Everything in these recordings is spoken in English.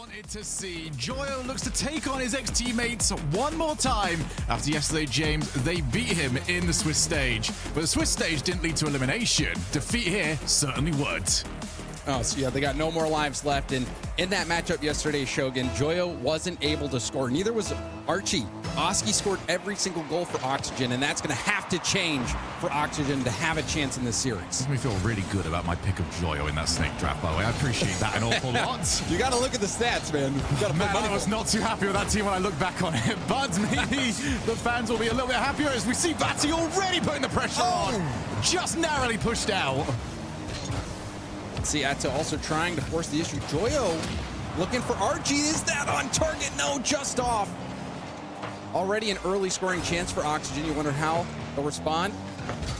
wanted to see. Joyo looks to take on his ex-teammates one more time. After yesterday, James, they beat him in the Swiss stage. But the Swiss stage didn't lead to elimination. Defeat here certainly would. Oh, so yeah, they got no more lives left. And in that matchup yesterday, Shogun, Joyo wasn't able to score. Neither was Archie. Oski scored every single goal for Oxygen, and that's going to have to change for Oxygen to have a chance in this series. Makes me feel really good about my pick of Joyo in that snake draft, by the way. I appreciate that an awful lot. You got to look at the stats, man. You got to Man, I was not too happy with that team when I look back on it, but maybe the fans will be a little bit happier as we see Batty already putting the pressure on. Just narrowly pushed out. See, Atta also trying to force the issue. Joyo looking for Archie. Is that on target? No, just off. Already an early scoring chance for Oxygen. You wonder how they'll respond.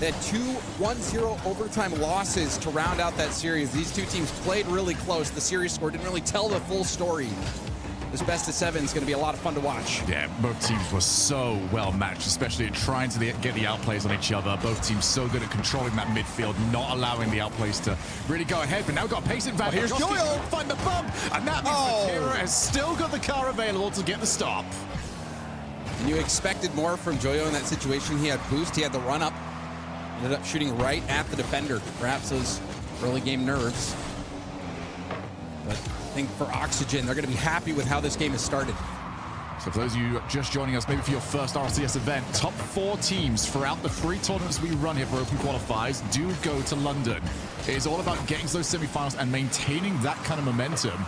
They had two 1-0 overtime losses to round out that series. These two teams played really close. The series score didn't really tell the full story. This best of seven is going to be a lot of fun to watch. Yeah, both teams were so well matched, especially at trying to get the outplays on each other. Both teams so good at controlling that midfield, not allowing the outplays to really go ahead. But now we've got a pace advantage. Here's Joyo. Find the bump, and that means Matera has still got the car available to get the stop. And you expected more from Joyo in that situation. He had boost, he had the run up, ended up shooting right at the defender. Perhaps those early game nerves. But I think for Oxygen, they're going to be happy with how this game has started. So for those of you just joining us, maybe for your first RLCS event, top 4 teams throughout the 3 tournaments we run here for Open Qualifiers do go to London. It is all about getting to those semifinals and maintaining that kind of momentum.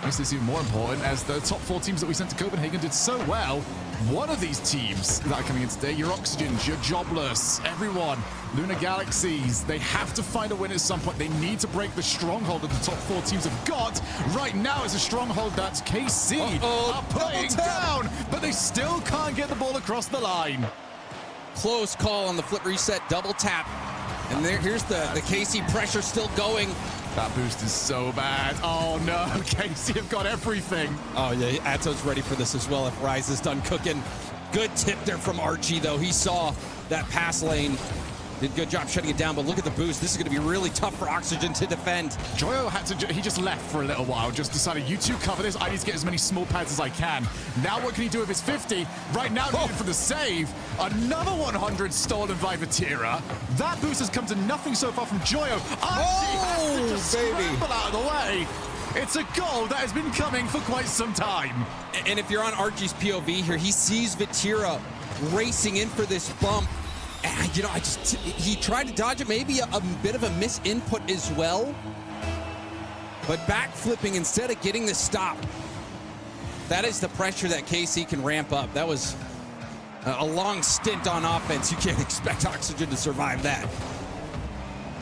Makes this even more important as the top 4 teams that we sent to Copenhagen did so well. One of these teams that are coming in today, your Oxygens, your Jobless, everyone, Lunar Galaxies, they have to find a win at some point. They need to break the stronghold that the top 4 teams have got. Right now it's a stronghold that's KC are playing down, but they still can't get the ball across the line. Close call on the flip reset, double tap. And here's the KC pressure still going. That boost is so bad. Oh no, KC have got everything. Oh yeah, Atto's ready for this as well if Rise is done cooking. Good tip there from Archie though. He saw that pass lane. Did a good job shutting it down, but look at the boost. This is going to be really tough for Oxygen to defend. Joyo had to, he just left for a little while, just decided, you two cover this, I need to get as many small pads as I can. Now what can he do with his 50? Right now, needed for the save. Another 100 stolen by Vatira. That boost has come to nothing so far from Joyo. Archie has to just scramble out of the way. It's a goal that has been coming for quite some time. And if you're on Archie's POV here, he sees Vatira racing in for this bump. And, you know, he tried to dodge it, maybe a bit of a misinput as well. But backflipping instead of getting the stop. That is the pressure that KC can ramp up. That was a long stint on offense. You can't expect Oxygen to survive that.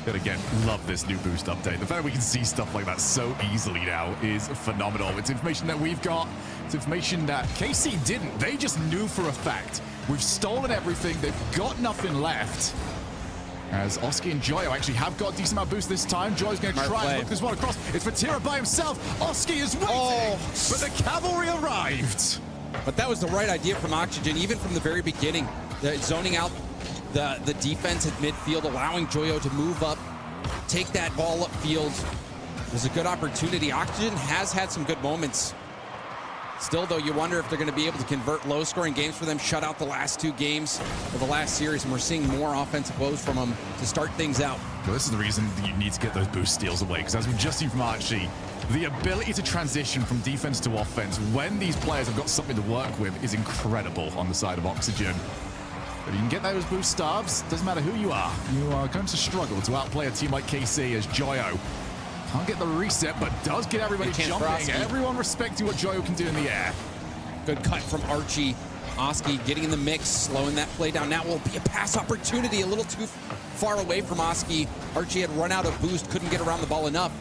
But again, love this new boost update. The fact that we can see stuff like that so easily now is phenomenal. It's information that we've got. It's information that KC didn't. They just knew for a fact. We've stolen everything. They've got nothing left. As Oski and Joyo actually have got a decent amount of boost this time. Joyo's going to try and look this one across. It's Vatira by himself. Oski is waiting, but the cavalry arrived. But that was the right idea from Oxygen, even from the very beginning. Zoning out the defense at midfield, allowing Joyo to move up, take that ball upfield. It was a good opportunity. Oxygen has had some good moments. Still, though, you wonder if they're going to be able to convert low-scoring games for them, shut out the last 2 games of the last series, and we're seeing more offensive woes from them to start things out. Well, this is the reason that you need to get those boost steals away, because as we've just seen from Archie, the ability to transition from defense to offense when these players have got something to work with is incredible on the side of Oxygen. But you can get those boost starbs, doesn't matter who you are going to struggle to outplay a team like KC as Joyo can't get the reset, but does get everybody jumping. Everyone respecting what Joyo can do in the air. Good cut from Archie. Oski getting in the mix, slowing that play down. Now will be a pass opportunity, a little too far away from Oski. Archie had run out of boost, couldn't get around the ball enough.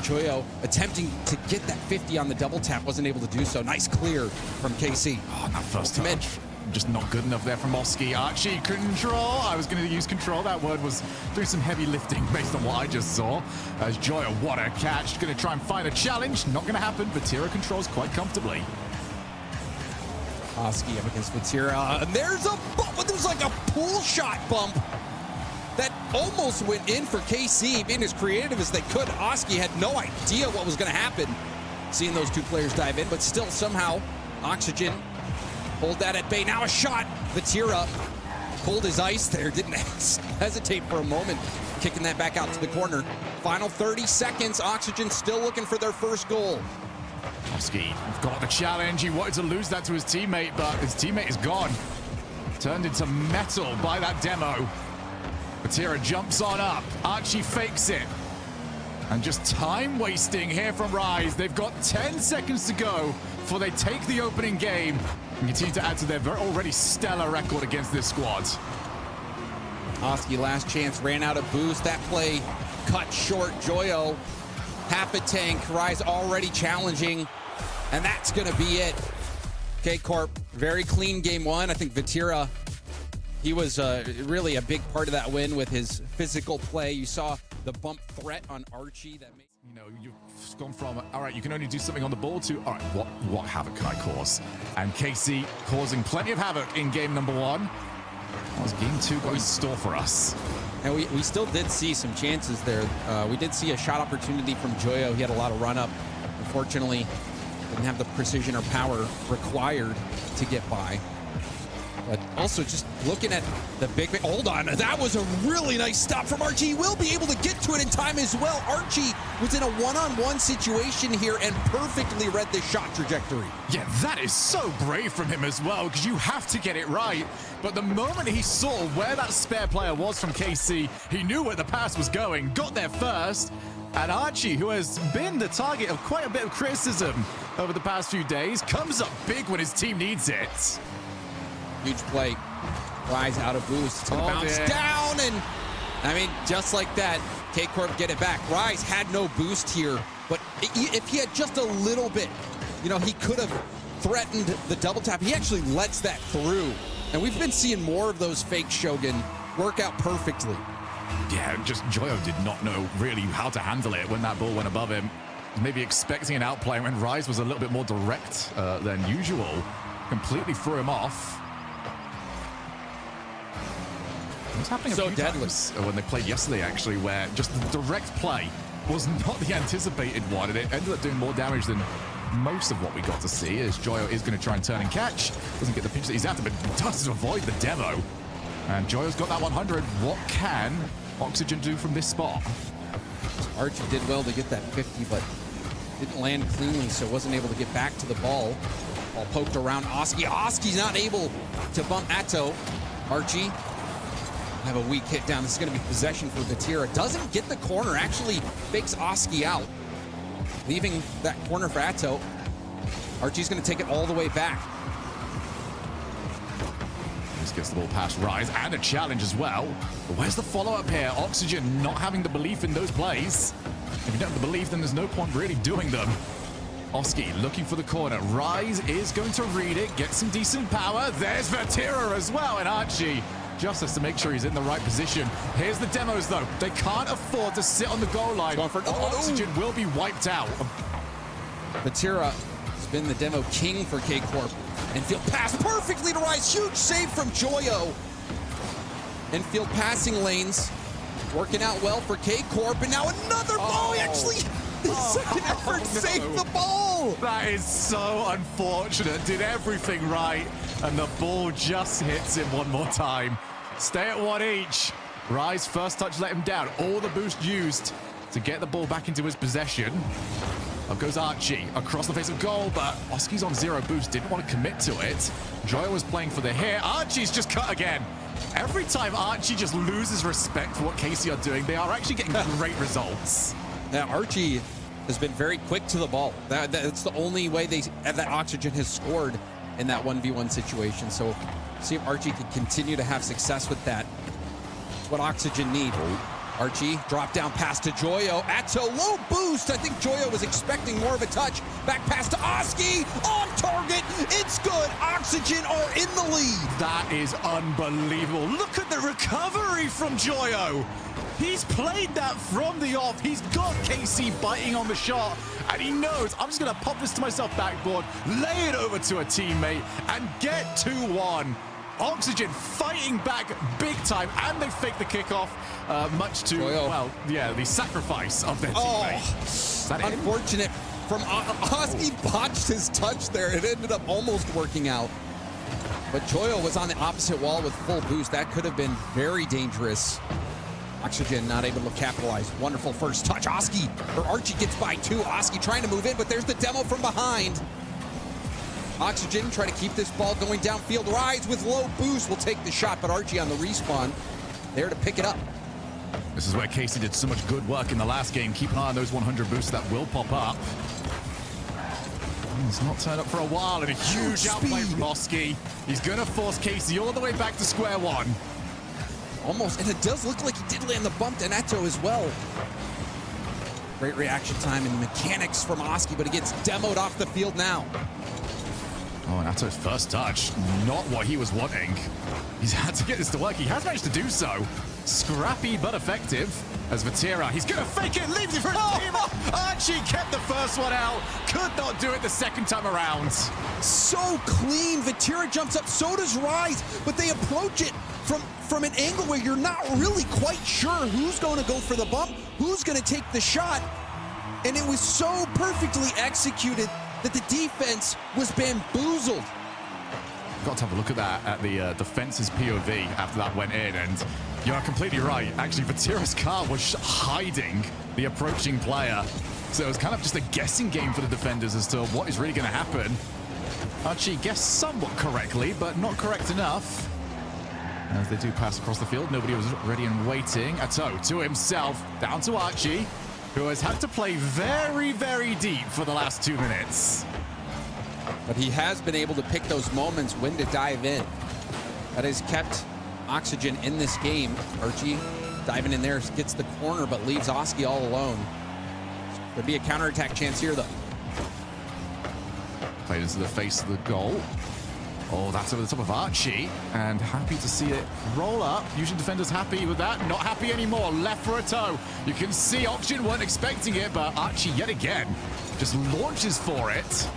Joyo attempting to get that 50 on the double tap, wasn't able to do so. Nice clear from KC. Oh, that first touch. Just not good enough there from Oski. Archie, control. I was going to use control. That word was doing some heavy lifting based on what I just saw. As Joyo, what a catch. Going to try and find a challenge. Not going to happen. Vatira controls quite comfortably. Oski up against Vatira. And there's a bump. There's like a pull shot bump that almost went in for KC, being as creative as they could. Oski had no idea what was going to happen. seeing those two players dive in, but still somehow Oxygen hold that at bay. Now a shot. Vatira cold as ice there, didn't hesitate for a moment, kicking that back out to the corner. Final 30 seconds, Oxygen still looking for their first goal. Oski got the challenge. He wanted to lose that to his teammate, but his teammate is gone. Turned into metal by that demo. Vatira jumps on up. Archie fakes it. And just time wasting here from Rise. They've got 10 seconds to go before they take the opening game and continue to add to their already stellar record against this squad. Oski last chance, ran out of boost. That play cut short. Joyo, half a tank. Rise already challenging, and that's gonna be it. KCorp, very clean game one. I think Vatira, he was really a big part of that win with his physical play. You saw the bump threat on Archie that made... You know, you've gone from, all right, you can only do something on the ball to, all right, what havoc can I cause? And KC causing plenty of havoc in game number one. What was game two got in store for us? And we still did see some chances there. We did see a shot opportunity from Joyo. He had a lot of run up. Unfortunately, didn't have the precision or power required to get by. But also just looking at the big... Hold on, that was a really nice stop from Archie. He will be able to get to it in time as well. Archie was in a one-on-one situation here and perfectly read the shot trajectory. Yeah, that is so brave from him as well, because you have to get it right. But the moment he saw where that spare player was from KC, he knew where the pass was going, got there first. And Archie, who has been the target of quite a bit of criticism over the past few days, comes up big when his team needs it. Huge play. Rise out of boost. It's going to bounce down, and I mean, just like that, KCorp get it back. Rise had no boost here, but if he had just a little bit, you know, he could have threatened the double tap. He actually lets that through, and we've been seeing more of those fake Shogun work out perfectly. Yeah, just Joyo did not know really how to handle it when that ball went above him. Maybe expecting an outplay when Rise was a little bit more direct than usual. Completely threw him off. It was happening a few times when they played yesterday, actually, where just the direct play was not the anticipated one, and it ended up doing more damage than most of what we got to see, as Joyo is going to try and turn and catch. Doesn't get the pinch that he's after, but does avoid the demo. And Joyo's got that 100. What can Oxygen do from this spot? Archie did well to get that 50, but didn't land cleanly, so wasn't able to get back to the ball. Ball poked around Oski. Oski's not able to bump Atto. Archie have a weak hit down. This is going to be possession for Vatira. Doesn't get the corner, actually fakes Oski out, leaving that corner for Atto. Archie's going to take it all the way back. This gets the ball past Rise, and a challenge as well. But where's the follow-up here? Oxygen not having the belief in those plays. If you don't have the belief, then there's no point really doing them. Oski looking for the corner. Rise is going to read it, get some decent power. There's Vatira as well, and Archie just has to make sure he's in the right position. Here's the demos, though. They can't afford to sit on the goal line. Oxygen will be wiped out. Vatira has been the demo king for KCorp. Infield pass perfectly to Rise. Huge save from Joyo. Infield passing lanes working out well for KCorp. And now another ball. He actually, his second effort saved the ball. That is so unfortunate. Did everything right, and the ball just hits him one more time. Stay at one each. Rise first touch let him down. All the boost used to get the ball back into his possession. Up goes Archie across the face of goal, but Oski's on 0 boost, didn't want to commit to it. Joyo was playing for the hit. Archie's just cut again. Every time Archie just loses respect for what KC are doing, they are actually getting great results. Now, Archie has been very quick to the ball. That's the only way that Oxygen has scored in that 1v1 situation. So see if Archie can continue to have success with that. It's what Oxygen need. Archie, drop down pass to Joyo. Atto, low boost. I think Joyo was expecting more of a touch. Back pass to Oski. On target. It's good. Oxygen are in the lead. That is unbelievable. Look at the recovery from Joyo. He's played that from the off. He's got KC biting on the shot, and he knows, I'm just going to pop this to myself backboard, lay it over to a teammate, and get 2-1. Oxygen fighting back big time, and they fake the kickoff, much to, well, yeah, the sacrifice of their teammate. Unfortunate from Oski. Botched his touch there. It ended up almost working out. But Joyo was on the opposite wall with full boost. That could have been very dangerous. Oxygen not able to capitalize. Wonderful first touch. Oski, or Archie gets by two. Oski trying to move in, but there's the demo from behind. Oxygen try to keep this ball going downfield. Rise with low boost will take the shot, but Archie on the respawn there to pick it up. This is where Casey did so much good work in the last game. Keep an eye on those 100 boosts that will pop up. He's not turned up for a while, and a huge outplay from Oski. He's going to force Casey all the way back to square one. Almost, and it does look like he did land the bump to Neto as well. Great reaction time and mechanics from Oski, but he gets demoed off the field now. Oh, Nato's first touch, not what he was wanting. He's had to get this to work. He has managed to do so. Scrappy but effective. As Vatira, he's gonna fake it, leaves it for his team. Archie kept the first one out. Could not do it the second time around. So clean. Vatira jumps up, so does Rise, but they approach it from an angle where you're not really quite sure who's going to go for the bump, who's going to take the shot. And it was so perfectly executed that the defense was bamboozled. Got to have a look at that at the defense's POV after that went in, and you're completely right. Actually, Vatira's car was hiding the approaching player, so it was kind of just a guessing game for the defenders as to what is really going to happen. Archie guessed somewhat correctly, but not correct enough. As they do pass across the field, nobody was ready and waiting. Atto to himself, down to Archie, who has had to play very, very deep for the last 2 minutes. But he has been able to pick those moments when to dive in. That has kept Oxygen in this game. Archie diving in there, gets the corner, but leaves Oski all alone. There'd be a counterattack chance here, though. Played into the face of the goal. Oh, that's over the top of Archie, and happy to see it roll up. Usually defenders happy with that, not happy anymore. Left for a toe. You can see Oxygen weren't expecting it, but Archie yet again just launches for it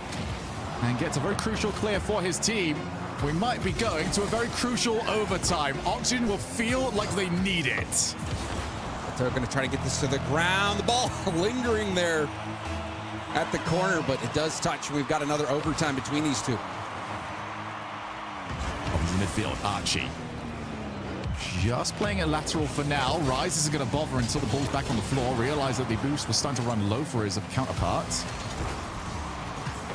and gets a very crucial clear for his team. We might be going to a very crucial overtime. Oxygen will feel like they need it. They're going to try to get this to the ground. The ball lingering there at the corner, but it does touch. We've got another overtime between these two. In midfield, Archie. Just playing a lateral for now. Rise isn't going to bother until the ball's back on the floor. Realize that the boost was starting to run low for his counterpart.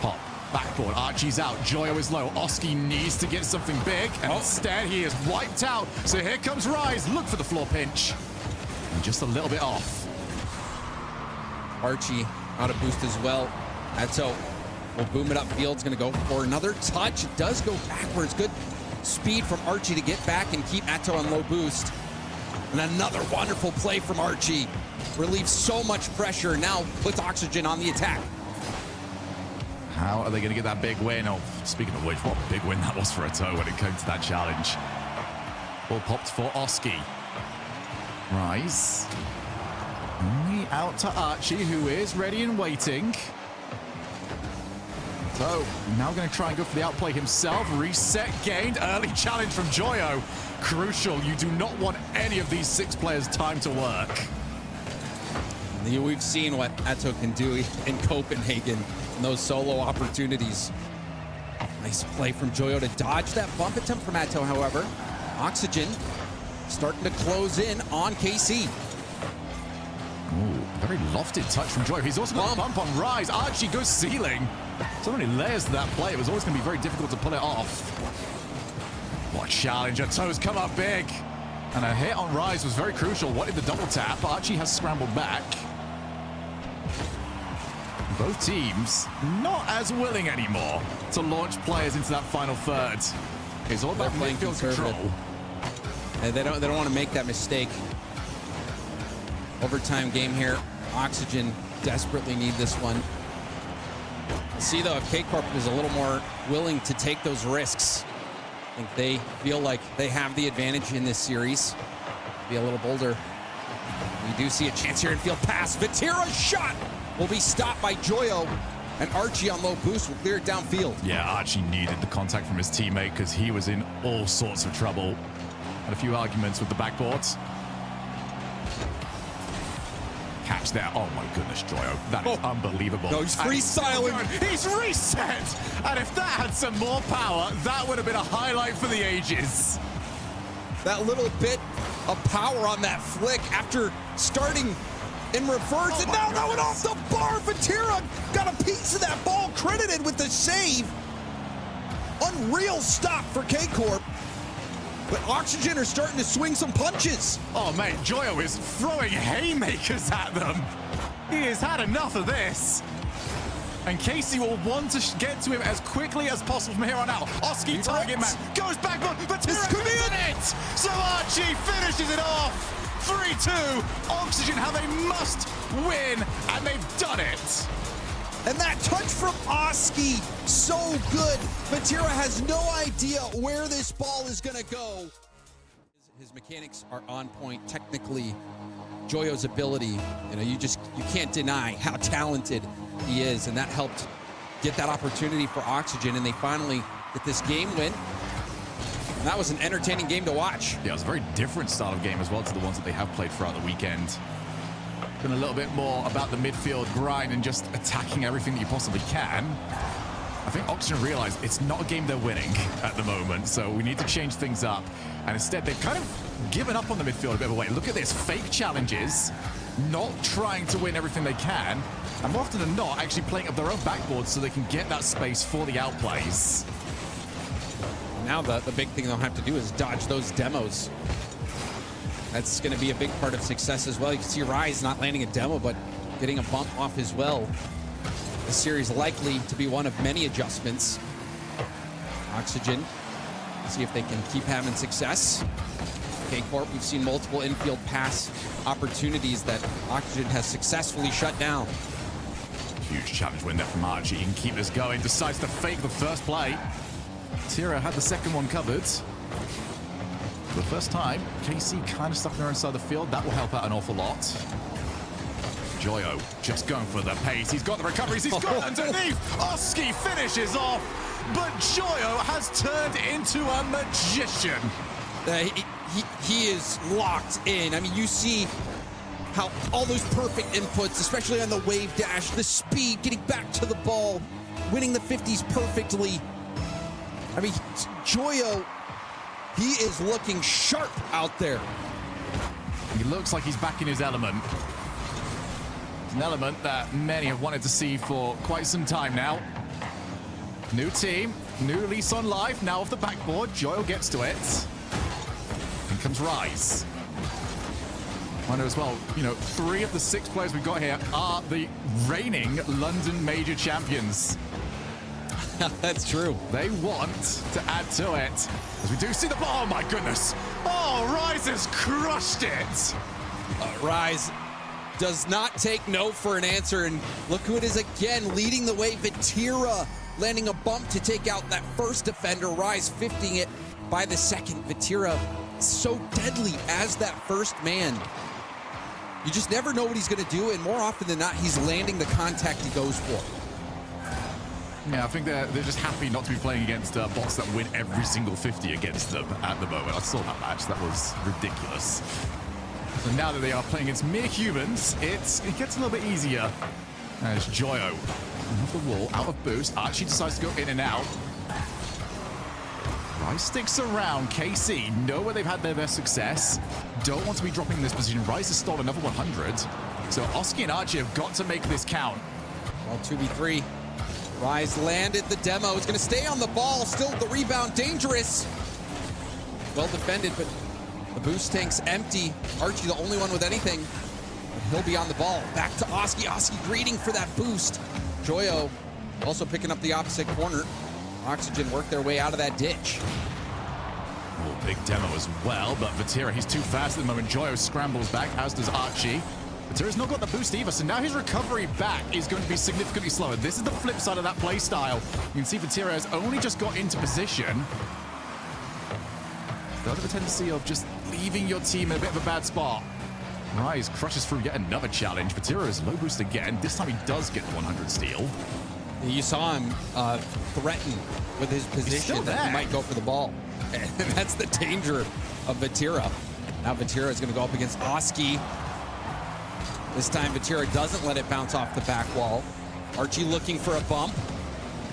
Pop, backboard, Archie's out. Joyo is low. Oski needs to get something big, and instead he is wiped out. So here comes Rise. Look for the floor pinch. And just a little bit off. Archie out of boost as well. Atto will boom it upfield. It's going to go for another touch. It does go backwards. Good speed from Archie to get back and keep Atto on low boost. And another wonderful play from Archie. Relieves so much pressure. Now puts Oxygen on the attack. How are they going to get that big win? Oh, speaking of which, what a big win that was for Atto when it came to that challenge. Ball popped for Oski. Rise. Only out to Archie, who is ready and waiting. So now going to try and go for the outplay himself. Reset gained. Early challenge from Joyo. Crucial. You do not want any of these 6 players' time to work. We've seen what Atto can do in Copenhagen in those solo opportunities. Nice play from Joyo to dodge that bump attempt from Atto, however. Oxygen starting to close in on KC. Ooh, very lofted touch from Joyo. He's also got a bump on Rise. Archie goes ceiling. So many layers to that play. It was always going to be very difficult to pull it off. What challenge. Atto's come up big. And a hit on Rise was very crucial. Wanted the double tap. Archie has scrambled back. Both teams not as willing anymore to launch players into that final third. It's all about midfield control. And they don't want to make that mistake. Overtime game here. Oxygen desperately need this one. See though, if KCorp is a little more willing to take those risks, I think they feel like they have the advantage in this series. Be a little bolder. We do see a chance here in field pass. Vatira's shot will be stopped by Joyo, and Archie on low boost will clear it downfield. Yeah, Archie needed the contact from his teammate because he was in all sorts of trouble. Had a few arguments with the backboards. catch there. Oh my goodness, Joyo. That is unbelievable. No, he's freestyling. He's reset. And if that had some more power, that would have been a highlight for the ages. That little bit of power on that flick after starting in reverse. And now that went off the bar. Vatira got a piece of that ball, credited with the save. Unreal stop for KCorp. But Oxygen are starting to swing some punches. Oh, mate, Joyo is throwing haymakers at them. He has had enough of this. And KC will want to get to him as quickly as possible from here on out. Oski target man goes back, but this could be it. So Archie finishes it off. 3-2. Oxygen have a must win, and they've done it. And that touch from Oski, so good. Vatira has no idea where this ball is gonna go. His mechanics are on point. Technically, Joyo's ability, you can't deny how talented he is, and that helped get that opportunity for Oxygen, and they finally get this game win. And that was an entertaining game to watch. Yeah, it was a very different style of game as well to the ones that they have played throughout the weekend. Been a little bit more about the midfield grind and just attacking everything that you possibly can. I think Oxygen realized it's not a game they're winning at the moment, so we need to change things up. And instead, they've kind of given up on the midfield a bit of a way. Look at this, fake challenges, not trying to win everything they can, and more often than not, actually playing up their own backboard so they can get that space for the outplays. Now the big thing they'll have to do is dodge those demos. That's going to be a big part of success as well. You can see Rise not landing a demo, but getting a bump off as well. This series likely to be one of many adjustments. Oxygen, see if they can keep having success. KCorp, we've seen multiple infield pass opportunities that Oxygen has successfully shut down. Huge challenge win there from Archie. He can keep this going, decides to fake the first play. Tira had the second one covered. For the first time, KC kind of stuck on their own side of the field. That will help out an awful lot. Joyo just going for the pace. He's got the recoveries. He's got underneath. Oski finishes off, but Joyo has turned into a magician. He is locked in. I mean, you see how all those perfect inputs, especially on the wave dash, the speed, getting back to the ball, winning the 50s perfectly. I mean, Joyo, he is looking sharp out there. He looks like he's back in his element. It's an element that many have wanted to see for quite some time now. New team, new lease on life, now off the backboard. Joyo gets to it. In comes Rise. I know as well, 3 of the 6 players we've got here are the reigning London Major champions. That's true. They want to add to it. As we do see the ball, oh my goodness. Oh, Rise has crushed it. Rise does not take no for an answer, and look who it is again, leading the way. Vatira landing a bump to take out that first defender. Rise 50ing it by the second. Vatira so deadly as that first man. You just never know what he's going to do, and more often than not, he's landing the contact he goes for. Yeah, I think they're just happy not to be playing against bots that win every single 50 against them at the moment. I saw that match. That was ridiculous. And now that they are playing against mere humans, it gets a little bit easier. There's Joyo off the wall, out of boost. Archie decides to go in and out. Rise sticks around. KC know where they've had their best success. Don't want to be dropping in this position. Rise has stolen another 100. So Oski and Archie have got to make this count. Well, 2v3. Rise landed the demo. It's going to stay on the ball. Still the rebound. Dangerous. Well defended, but the boost tank's empty. Archie the only one with anything. He'll be on the ball. Back to Oski. Oski greeting for that boost. Joyo also picking up the opposite corner. Oxygen worked their way out of that ditch. Oh, big demo as well, but Vatira, he's too fast at the moment. Joyo scrambles back, as does Archie. Vatira's not got the boost either, so now his recovery back is going to be significantly slower. This is the flip side of that play style. You can see Vatira has only just got into position. Does have a tendency of just leaving your team in a bit of a bad spot. Rise crushes through yet another challenge. Vatira is low boost again. This time he does get 100 steal. You saw him threaten with his position that he might go for the ball. And that's the danger of Vatira. Now Vatira is going to go up against Oski. This time, Vatira doesn't let it bounce off the back wall. Archie looking for a bump.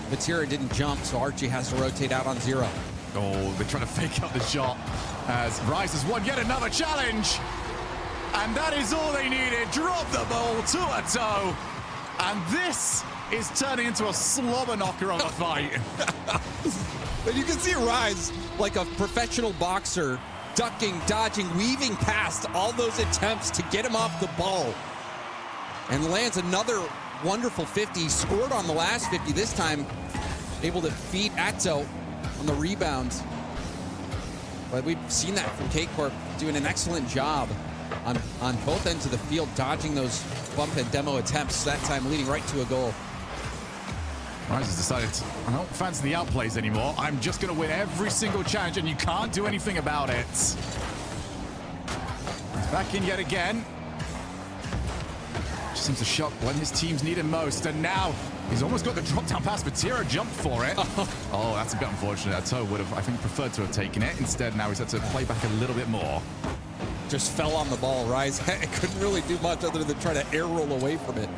Vatira didn't jump, so Archie has to rotate out on 0. Oh, they're trying to fake out the shot as Rise has won yet another challenge. And that is all they needed. Drop the ball to a toe. And this is turning into a slobber knocker of a fight. And you can see Rise, like a professional boxer, ducking, dodging, weaving past all those attempts to get him off the ball. And lands another wonderful 50. He scored on the last 50. This time, able to feed Atto on the rebound. But we've seen that from KCorp doing an excellent job on both ends of the field, dodging those bump and demo attempts, that time leading right to a goal. Rise has decided, I don't fancy the outplays anymore. I'm just going to win every single challenge, and you can't do anything about it. He's back in yet again. Just seems to shock when his teams need him most, and now he's almost got the drop down pass, but Tiro jumped for it. Oh, that's a bit unfortunate. Atto would have, I think, preferred to have taken it. Instead, now he's had to play back a little bit more. Just fell on the ball. Rise couldn't really do much other than try to air roll away from it.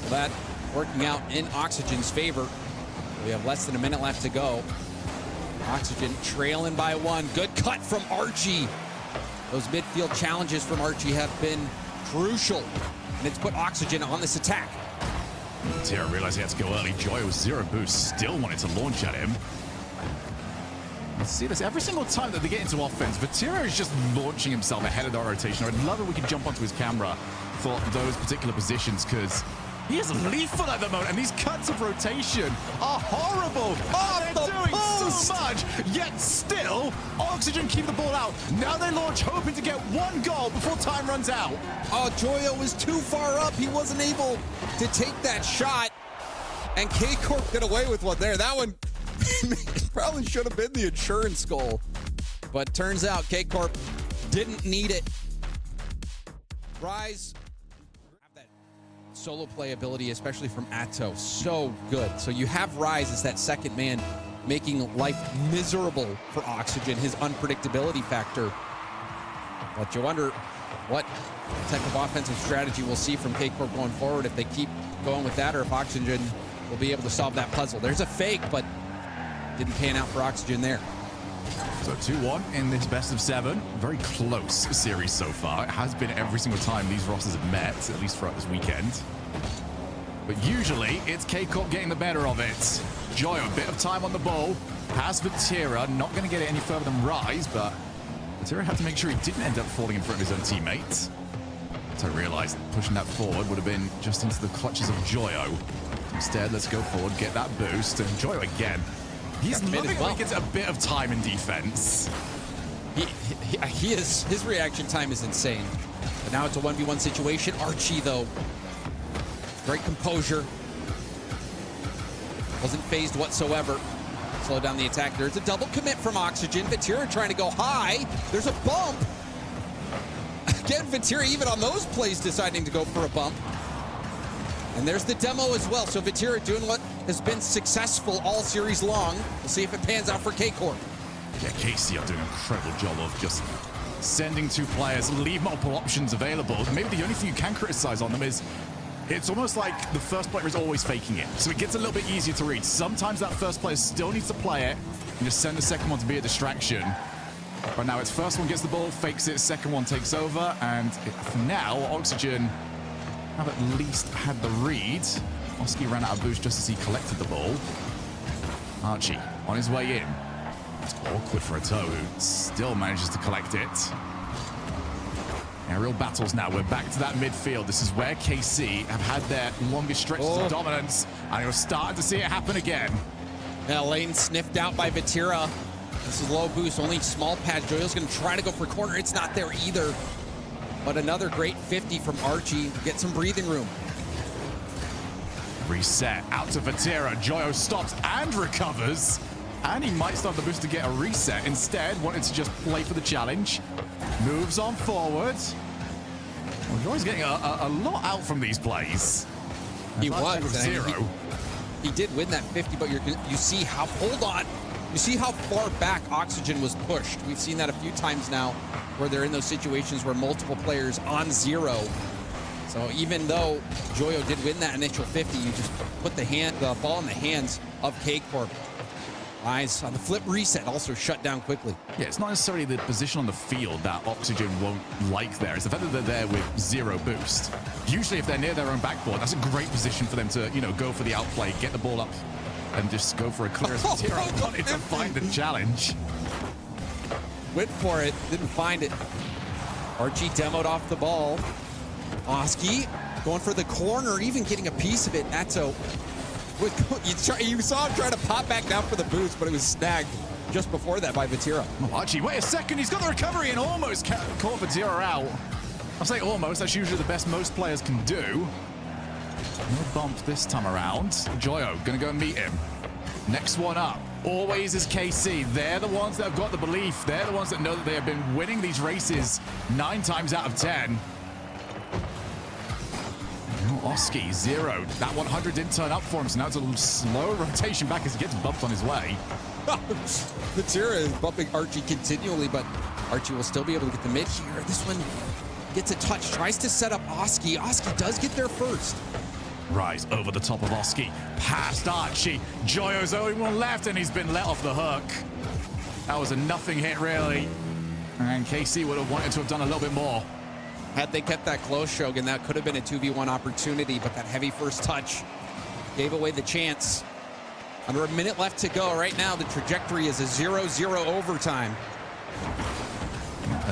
That working out in Oxygen's favor. We have less than a minute left to go. Oxygen trailing by 1. Good cut from Archie. Those midfield challenges from Archie have been crucial, and it's put Oxygen on this attack. Tira realized he had to go early. Joyo with 0 boost, still wanted to launch at him. Let's see this every single time that they get into offense. Vatira is just launching himself ahead of the rotation. I'd love if we could jump onto his camera for those particular positions, because he is lethal at the moment, and these cuts of rotation are horrible. Oh, they're doing so much, yet still, Oxygen keep the ball out. Now they launch, hoping to get 1 goal before time runs out. Oh, Joyo was too far up. He wasn't able to take that shot, and KCorp got away with one there. That one probably should have been the insurance goal, but turns out KCorp didn't need it. Rise have that solo play ability, especially from Atto, so good. So you have Rise as that second man, making life miserable for Oxygen, his unpredictability factor. But you wonder what type of offensive strategy we'll see from KCorp going forward, if they keep going with that, or if Oxygen will be able to solve that puzzle. There's a fake, but didn't pan out for Oxygen there. So 2-1 in this best of 7. Very close series so far. It has been every single time these rosters have met, at least throughout this weekend. But usually, it's KCorp getting the better of it. Joyo, a bit of time on the ball. Pass for Tira, not going to get it any further than Rise, but Tira had to make sure he didn't end up falling in front of his own teammates. So I realized pushing that forward would have been just into the clutches of Joyo. Instead, let's go forward, get that boost, and Joyo again. He's loving it when he gets a bit of time in defense. He is, his reaction time is insane. But now it's a 1v1 situation. Archie, though, great composure. Wasn't phased whatsoever. Slow down the attack. There's a double commit from Oxygen. Vatira trying to go high. There's a bump. Again, Vatira, even on those plays, deciding to go for a bump. And there's the demo as well. So Vatira doing what has been successful all series long. We'll see if it pans out for KCorp. Yeah, KC are doing an incredible job of just sending 2 players, leave multiple options available. Maybe the only thing you can criticize on them is it's almost like the first player is always faking it. So it gets a little bit easier to read. Sometimes that first player still needs to play it and just send the second one to be a distraction. But now it's first one gets the ball, fakes it, second one takes over, and for now, Oxygen have at least had the read. Oski ran out of boost just as he collected the ball. Archie on his way in. It's awkward for Atto, who still manages to collect it. Aerial battles now. We're back to that midfield. This is where KC have had their longest stretches of dominance, and you're starting to see it happen again. Now, lane sniffed out by Vatira. This is low boost, only small patch. Joyo's going to try to go for corner. It's not there either. But another great 50 from Archie. Get some breathing room. Reset out to Vatira. Joyo stops and recovers. And he might start the boost to get a reset. Instead, wanted to just play for the challenge. Moves on forward. Well, Joyo's getting a lot out from these plays. He was. Zero. He did win that 50, but you see how, hold on. You see how far back Oxygen was pushed. We've seen that a few times now, where they're in those situations where multiple players on 0 So even though Joyo did win that initial 50, you just put the ball in the hands of KCorp. Eyes on the flip reset, also shut down quickly. Yeah, it's not necessarily the position on the field that Oxygen won't like there. It's the fact that they're there with 0 boost. Usually if they're near their own backboard, that's a great position for them to, you know, go for the outplay, get the ball up, and just go for a clear as Tiro wanted to find the challenge. Went for it, didn't find it. Archie demoed off the ball. Oski going for the corner, even getting a piece of it. Atto, you saw him trying to pop back down for the boost, but it was snagged just before that by Vatira. Oh, Archie, wait a second, he's got the recovery and almost caught Vatira out. I'll say almost, that's usually the best most players can do. No bump this time around. Joyo gonna go and meet him. Next one up, always is KC. They're the ones that have got the belief. They're the ones that know that they have been winning these races 9 times out of 10. Oski, 0. That 100 didn't turn up for him, so now it's a little slow rotation back as he gets bumped on his way. Vatira is bumping Archie continually, but Archie will still be able to get the mid here. This one gets a touch, tries to set up Oski. Oski does get there first. Rise over the top of Oski, past Archie. Joyo's only one left, and he's been let off the hook. That was a nothing hit, really. And KC would have wanted to have done a little bit more. Had they kept that close, Shogun, that could have been a 2v1 opportunity, but that heavy first touch gave away the chance. Under a minute left to go. Right now, the trajectory is a 0-0 overtime.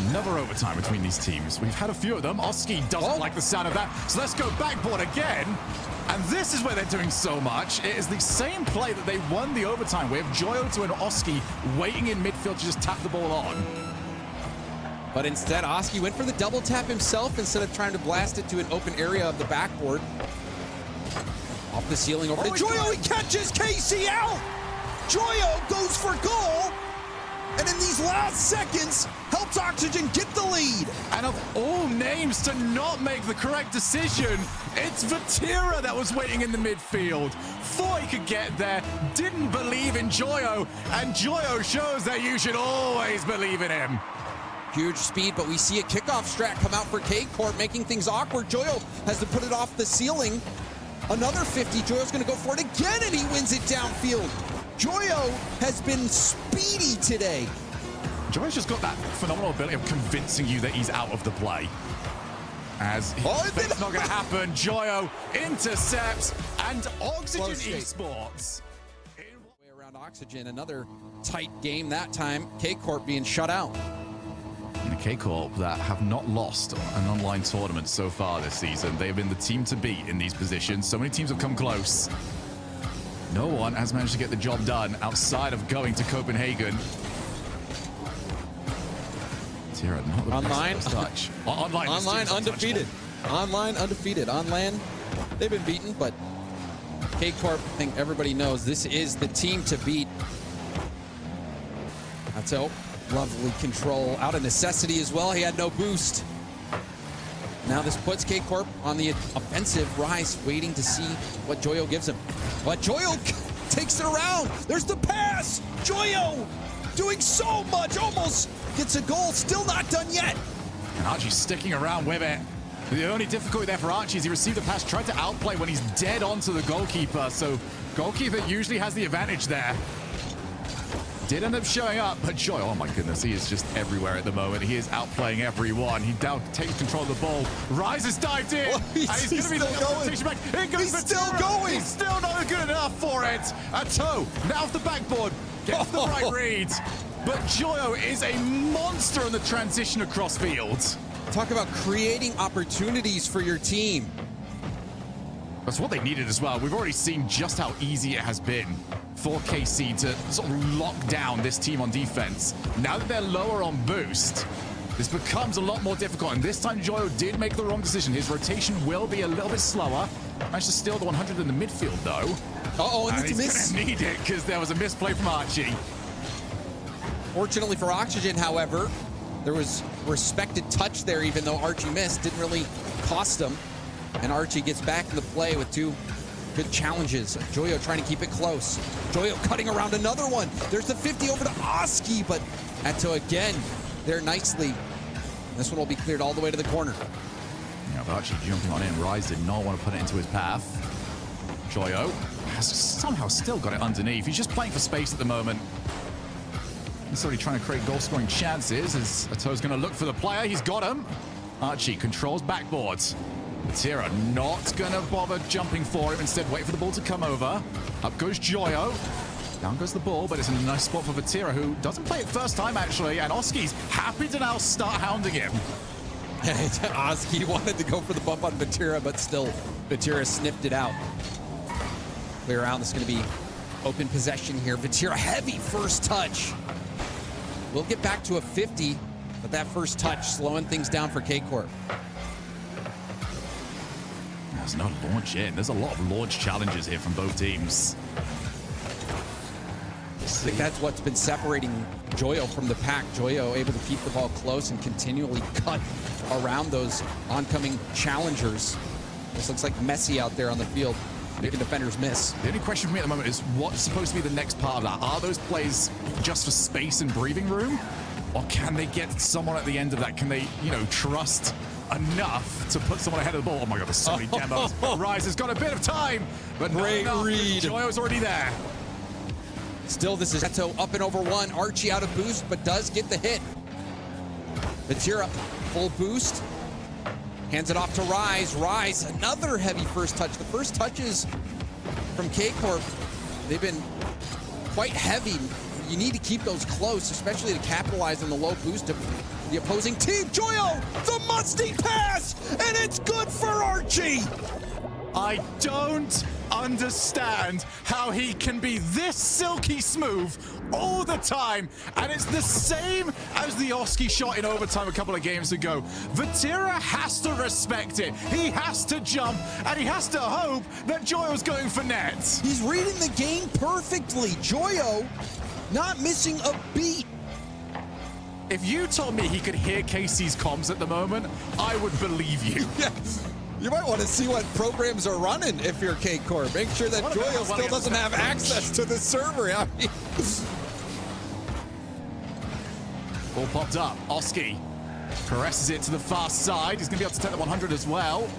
Another overtime between these teams. We've had a few of them. Oski doesn't like the sound of that, so let's go backboard again. And this is where they're doing so much. It is the same play that they won the overtime with. Joyo to an Oski waiting in midfield to just tap the ball on. But instead, Oski went for the double tap himself instead of trying to blast it to an open area of the backboard. Off the ceiling over to Joyo. He catches KC out. Joyo goes for goal. And in these last seconds, helps Oxygen get the lead. And of all names to not make the correct decision, it's Vatira that was waiting in the midfield. Thought he could get there, didn't believe in Joyo, and Joyo shows that you should always believe in him. Huge speed, but we see a kickoff strat come out for KCorp, making things awkward. Joyo has to put it off the ceiling. Another 50, Joyo's gonna go for it again, and he wins it downfield. Joyo has been speedy today. Joyo's just got that phenomenal ability of convincing you that he's out of the play. As it's not gonna happen, Joyo intercepts, and Oxygen Esports. Way around Oxygen, another tight game that time. KCorp being shut out. And the KCorp that have not lost an online tournament so far this season. They have been the team to beat in these positions. So many teams have come close. No one has managed to get the job done outside of going to Copenhagen. Tira, not the online best touch. Online undefeated. Online undefeated. On land, they've been beaten, but KCorp, I think everybody knows this is the team to beat. That's all. Lovely control out of necessity as well. He had no boost. Now this puts KCorp on the offensive. Rise waiting to see what Joyo gives him. But Joyo takes it around. There's the pass. Joyo doing so much. Almost gets a goal. Still not done yet. And Archie's sticking around with it. The only difficulty there for Archie is he received a pass, tried to outplay when he's dead onto the goalkeeper. So goalkeeper usually has the advantage there. Did end up showing up, but Joyo, oh my goodness, he is just everywhere at the moment. He is outplaying everyone. He now takes control of the ball. Rise has dived in, and he's going to be the rotation back. Here goes He's still going. He's still not good enough for it. A toe, now off the backboard, gets the right read. But Joyo is a monster in the transition across fields. Talk about creating opportunities for your team. That's what they needed as well. We've already seen just how easy it has been for KC to sort of lock down this team on defense. Now that they're lower on boost, this becomes a lot more difficult. And this time Joyo did make the wrong decision. His rotation will be a little bit slower. Managed to steal the 100 in the midfield though. And he's gonna need it because there was a misplay from Archie. Fortunately for Oxygen, however, there was respected touch there, even though Archie missed. Didn't really cost him. And Archie gets back in the play with 2 good challenges. Joyo trying to keep it close. Joyo cutting around another one. There's the 50 over to Oski, but Atto again there nicely. This one will be cleared all the way to the corner. Yeah, Archie jumping on in. Rise did not want to put it into his path. Joyo has somehow still got it underneath. He's just playing for space at the moment. He's already trying to create goal-scoring chances as Ato's going to look for the player. He's got him. Archie controls backboard. Vatira not going to bother jumping for him. Instead, wait for the ball to come over. Up goes Joyo. Down goes the ball, but it's in a nice spot for Vatira, who doesn't play it first time, actually. And Oski's happy to now start hounding him. Oski wanted to go for the bump on Vatira, but still, Vatira sniffed it out. Clear out. This is going to be open possession here. Vatira, heavy first touch. We'll get back to a 50, but that first touch slowing things down for KCorp. There's no launch in. There's a lot of launch challenges here from both teams. I think that's what's been separating Joyo from the pack. Joyo able to keep the ball close and continually cut around those oncoming challengers. This looks like Messi out there on the field, making defenders miss. The only question for me at the moment is what's supposed to be the next part of that? Are those plays just for space and breathing room? Or can they get someone at the end of that? Can they, trust enough to put someone ahead of the ball? Oh my God, there's so many demos. Rise has got a bit of time, but great read. Joyo's already there. Still, this is Eto up and over one. Archie out of boost, but does get the hit. Vatira, full boost. Hands it off to Rise. Rise, another heavy first touch. The first touches from KCorp, they've been quite heavy. You need to keep those close, especially to capitalize on the low boost of the opposing team. Joyo, the musty pass, and it's good for Archie. I don't understand how he can be this silky smooth all the time, and it's the same as the Oski shot in overtime a couple of games ago. Vatira has to respect it. He has to jump, and he has to hope that Joyo's going for net. He's reading the game perfectly. Joyo not missing a beat. If you told me he could hear KC's comms at the moment, I would believe you. Yes. You might want to see what programs are running if you're KCorp. Make sure that Joyo still doesn't have access to the server. I mean, ball popped up. Oski caresses it to the far side. He's going to be able to take the 100 as well.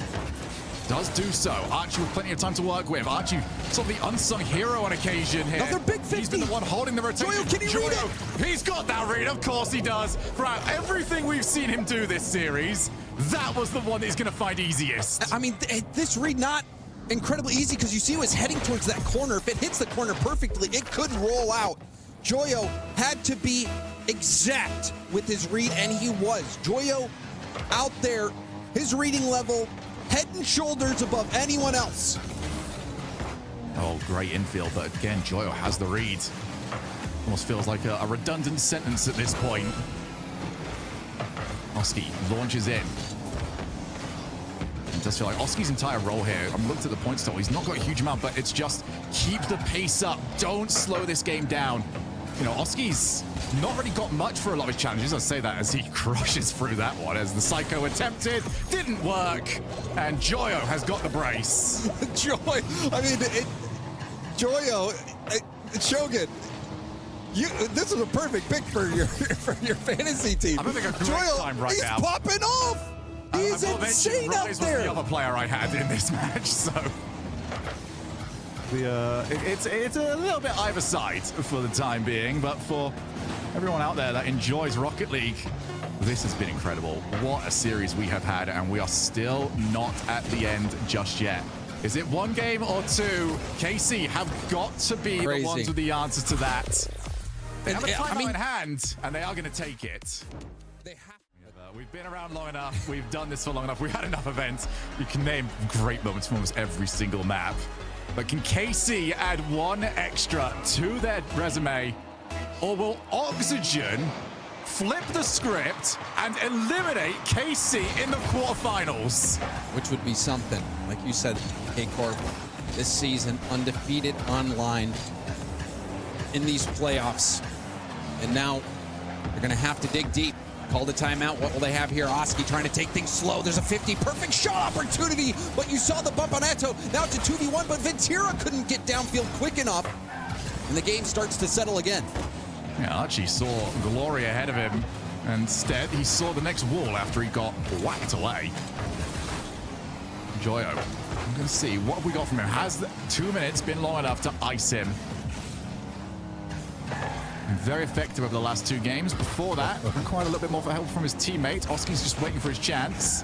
Does do so. Archie with plenty of time to work with. Archie, sort of the unsung hero on occasion here. Another big 50. He's been the one holding the rotation. Joyo, can he read it? He's got that read. Of course he does. Throughout everything we've seen him do this series, that was the one that he's going to find easiest. I mean, this read not incredibly easy because you see he was heading towards that corner. If it hits the corner perfectly, it could roll out. Joyo had to be exact with his read, and he was. Joyo out there, his reading level, head and shoulders above anyone else. Oh, great infield, but again, Joyo has the read. Almost feels like a redundant sentence at this point. Oski launches in. It does feel like Oski's entire role here, I'm looked at the points total, he's not got a huge amount, but it's just keep the pace up. Don't slow this game down. Oski's not really got much for a lot of his challenges. I say that as he crushes through that one, as the Psycho attempted, didn't work, and Joyo has got the brace. Joyo, Shogun, this is a perfect pick for your fantasy team. I'm having a great time right he's now. He's popping off. He's insane out there. Was the other player I had in this match, so it's a little bit either side for the time being, but for everyone out there that enjoys Rocket League, this has been incredible. What a series we have had, and we are still not at the end just yet. Is it one game or two? KC have got to be the ones with the answer to that. They have a timeout in hand, and they are going to take it. They have. We've been around long enough. We've done this for long enough. We've had enough events. You can name great moments from almost every single map. But can KC add one extra to their resume? Or will Oxygen flip the script and eliminate KC in the quarterfinals? Which would be something. Like you said, KCorp, this season, undefeated online in these playoffs. And now they're going to have to dig deep. Call the timeout. What will they have here? Oski trying to take things slow. There's a 50. Perfect shot opportunity, but you saw the bump on Eto. Now it's a 2v1, but Vatira couldn't get downfield quick enough. And the game starts to settle again. Yeah, Archie saw glory ahead of him. Instead, he saw the next wall after he got whacked away. Joyo, I'm going to see what have we got from him. Has 2 minutes been long enough to ice him? Very effective over the last 2 games. Before that, required a little bit more help from his teammate. Oski's just waiting for his chance.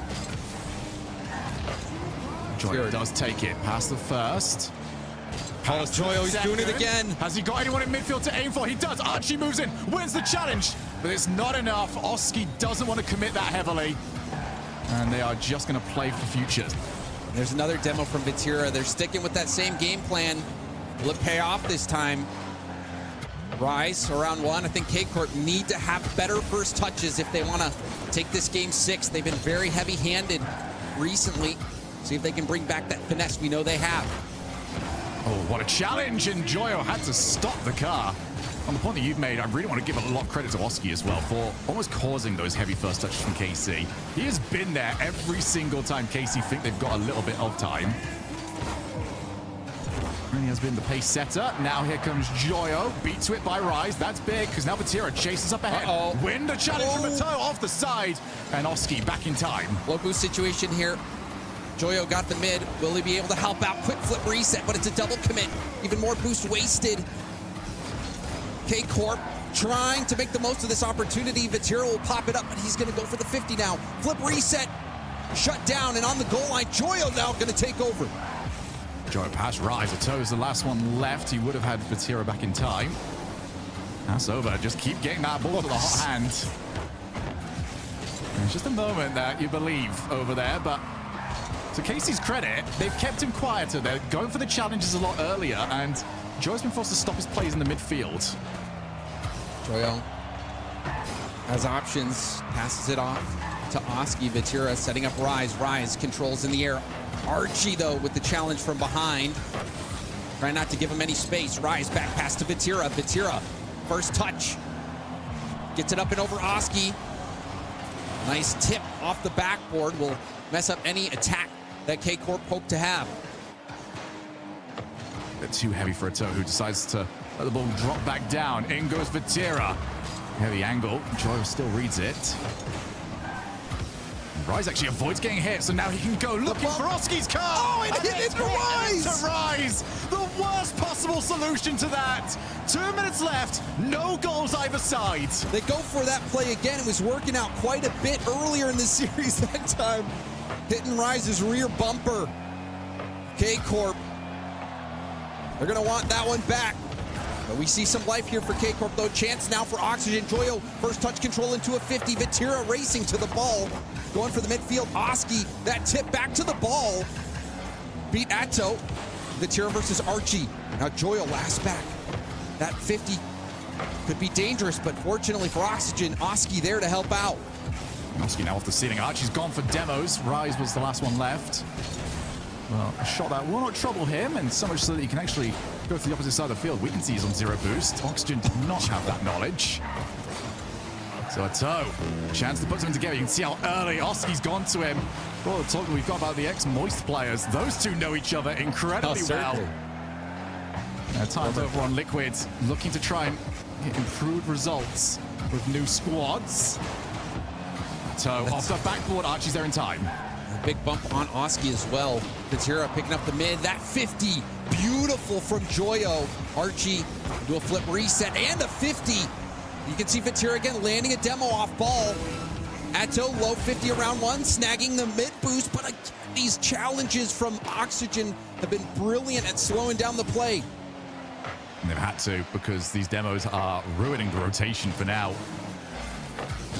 Joyo does take it past the first. Oh, Joyo, he's doing it again. Has he got anyone in midfield to aim for? He does. Archie moves in, wins the challenge, but it's not enough. Oski doesn't want to commit that heavily, and they are just going to play for futures. There's another demo from Vatira. They're sticking with that same game plan. Will it pay off this time? Rise around 1. I think KCorp need to have better first touches if they want to take this game 6. They've been very heavy-handed recently. See if they can bring back that finesse we know they have. Oh, what a challenge, and Joyo had to stop the car. On the point that you've made, I really want to give a lot of credit to Oski as well for almost causing those heavy first touches from KC. He has been there every single time KC think they've got a little bit of time. And he has been the pace setter. Now here comes Joyo, beat to it by Rise. That's big, because now Vatira chases up ahead. Win the challenge from Mato off the side, and Oski back in time. Low boost situation here. Joyo got the mid. Will he be able to help out? Quick flip reset, but it's a double commit. Even more boost wasted. KCorp trying to make the most of this opportunity. Vatira will pop it up, but he's going to go for the 50 now. Flip reset, shut down, and on the goal line, Joyo now going to take over. Joyo past Rise. Mato is the last one left. He would have had Vatira back in time. That's over. Just keep getting that ball to the hot hand. And it's just a moment that you believe over there, but to Casey's credit, they've kept him quieter. They're going for the challenges a lot earlier, and Joyo's been forced to stop his plays in the midfield. Joyo has options, passes it off to Oski. Vatira setting up Rise. Rise controls in the air. Archie, though, with the challenge from behind. Trying not to give him any space. Rise back pass to Vatira. Vatira, first touch. Gets it up and over Oski. Nice tip off the backboard. Will mess up any attack that KCorp hope to have. Bit too heavy for Ato, who decides to let the ball drop back down. In goes Vatira. Heavy angle. Joyo still reads it. Rise actually avoids getting hit, so now he can go looking for Oski's car. Oh, it hit into Rise! To Rise. The worst possible solution to that. 2 minutes left. No goals either side. They go for that play again. It was working out quite a bit earlier in the series that time. Hitting Rise's rear bumper. KCorp, they're going to want that one back. But we see some life here for KCorp, though. Chance now for Oxygen. Joyo, first touch control into a 50. Vatira racing to the ball. Going for the midfield. Oski, that tip back to the ball. Beat Atto. Vatira versus Archie. Now Joyo last back. That 50 could be dangerous, but fortunately for Oxygen, Oski there to help out. Oski now off the ceiling. Archie's gone for demos. Rise was the last one left. Well, a shot that will not trouble him, and so much so that he can actually go to the opposite side of the field. We can see he's on 0 boost. Oxygen did not have that knowledge. So Ato, chance to put something together. You can see how early Oski's gone to him. Well, the talk we've got about the ex-Moist players, those two know each other incredibly well. Time's over on Liquid, looking to try and get improved results with new squads. So off the backboard, Archie's there in time. A big bump on Oski as well. Vatira picking up the mid. That 50, beautiful from Joyo. Archie do a flip reset and a 50. You can see Vatira again landing a demo off ball. Atto low 50 around 1, snagging the mid boost, but again, these challenges from Oxygen have been brilliant at slowing down the play. And they've had to, because these demos are ruining the rotation for now.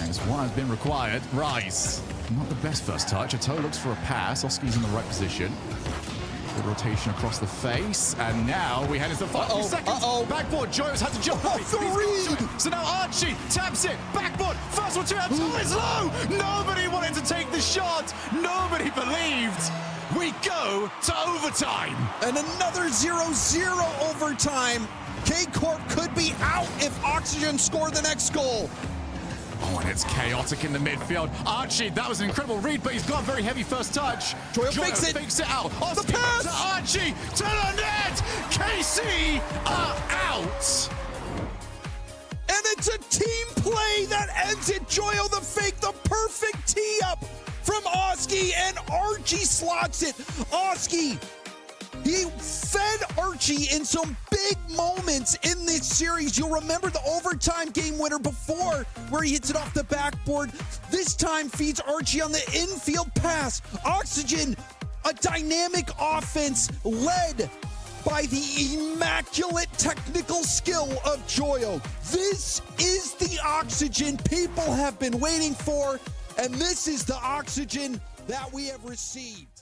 As one has been required. Rise. Not the best first touch. Ato looks for a pass. Oski's in the right position. The rotation across the face. And now we head into the final seconds. Backboard. Joyo's had to jump. Off the read. So now Archie taps it. Backboard. First one, 2 out. It's low. Nobody wanted to take the shot. Nobody believed. We go to overtime. And another 0-0 overtime. KCorp could be out if Oxygen score the next goal. Oh, and it's chaotic in the midfield. Archie, that was an incredible read, but he's got a very heavy first touch. Joyo fakes it out. The pass! To Archie, to the net! KC are out! And it's a team play that ends it. Joyo the fake, the perfect tee up from Oski, and Archie slots it. Oski, he fed Archie in some big moments in this series. You'll remember the overtime game winner before where he hits it off the backboard. This time feeds Archie on the infield pass. Oxygen, a dynamic offense led by the immaculate technical skill of Joyo. This is the Oxygen people have been waiting for, and this is the Oxygen that we have received.